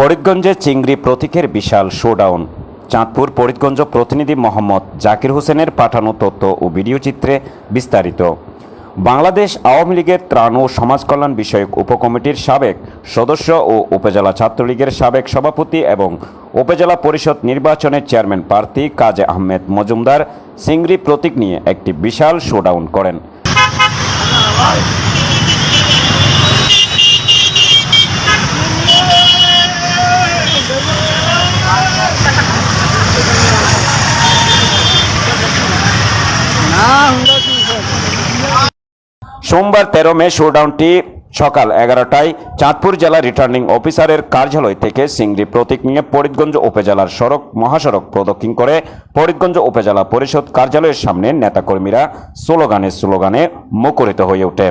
ফরিদগঞ্জে চিংড়ি প্রতীকের বিশাল শোডাউন। চাঁদপুর ফরিদগঞ্জ প্রতিনিধি মোহাম্মদ জাকির হোসেনের পাঠানো তথ্য ও ভিডিও চিত্রে বিস্তারিত। বাংলাদেশ আওয়ামী লীগের ত্রাণ ও সমাজ কল্যাণ বিষয়ক উপকমিটির সাবেক সদস্য ও উপজেলা ছাত্রলীগের সাবেক সভাপতি এবং উপজেলা পরিষদ নির্বাচনের চেয়ারম্যান প্রার্থী কাজী আহমেদ মজুমদার চিংড়ি প্রতীক নিয়ে একটি বিশাল শোডাউন করেন। সোমবার 13 মে শোডাউনটি সকাল 11টায় চাঁদপুর জেলা রিটার্নিং অফিসারের কার্যালয় থেকে চিংড়ি প্রতীক নিয়ে ফরিদগঞ্জ উপজেলার মহাসড়ক প্রদক্ষিণ করে ফরিদগঞ্জ উপজেলা পরিষদ কার্যালয়ের সামনে নেতাকর্মীরা স্লোগানে মুখরিত হয়ে ওঠে।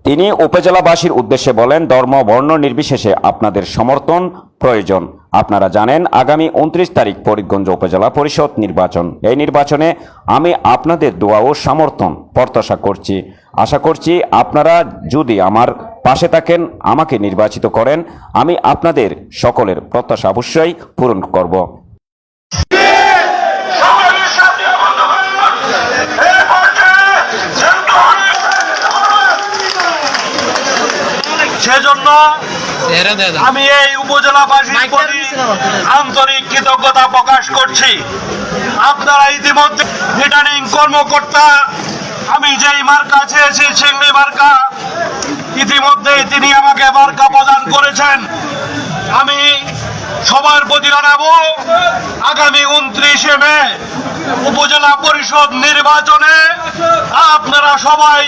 তিনি উপজেলাবাসীর উদ্দেশ্যে বলেন, ধর্ম বর্ণ নির্বিশেষে আপনাদের সমর্থন প্রয়োজন। আপনারা জানেন আগামী 29 তারিখ ফরিদগঞ্জ উপজেলা পরিষদ নির্বাচন। এই নির্বাচনে আমি আপনাদের দোয়া ও সমর্থন প্রত্যাশা করছি। আশা করছি আপনারা যদি আমার পাশে থাকেন, আমাকে নির্বাচিত করেন, আমি আপনাদের সকলের প্রত্যাশা অবশ্যই পূরণ করব। সেজন্য আমি এই উপজেলাবাসীর প্রতি আন্তরিক কৃতজ্ঞতা প্রকাশ করছি। আপনারা ইতিমধ্যে রিটার্নিং কর্মকর্তা আমি যেই মার্কা চেয়েছি চিংড়ি মার্কা, ইতিমধ্যে তিনি আমাকে মার্কা প্রদান করেছেন। আমি সবার প্রতি জানাবো আগামী 29 মে উপজেলা পরিষদ নির্বাচনে আপনারা সবাই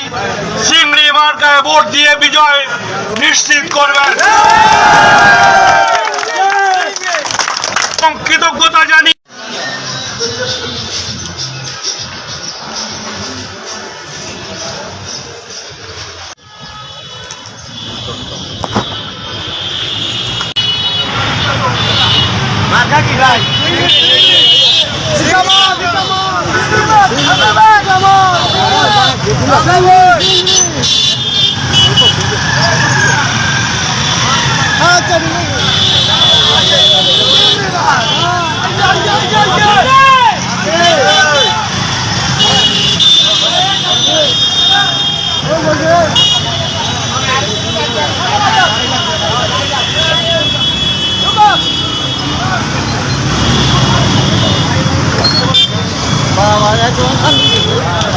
চিংড়ি মার্কায় ভোট দিয়ে বিজয় নিশ্চিত করবেন। কৃতজ্ঞতা জানি মার্কা কি ভাই বাবা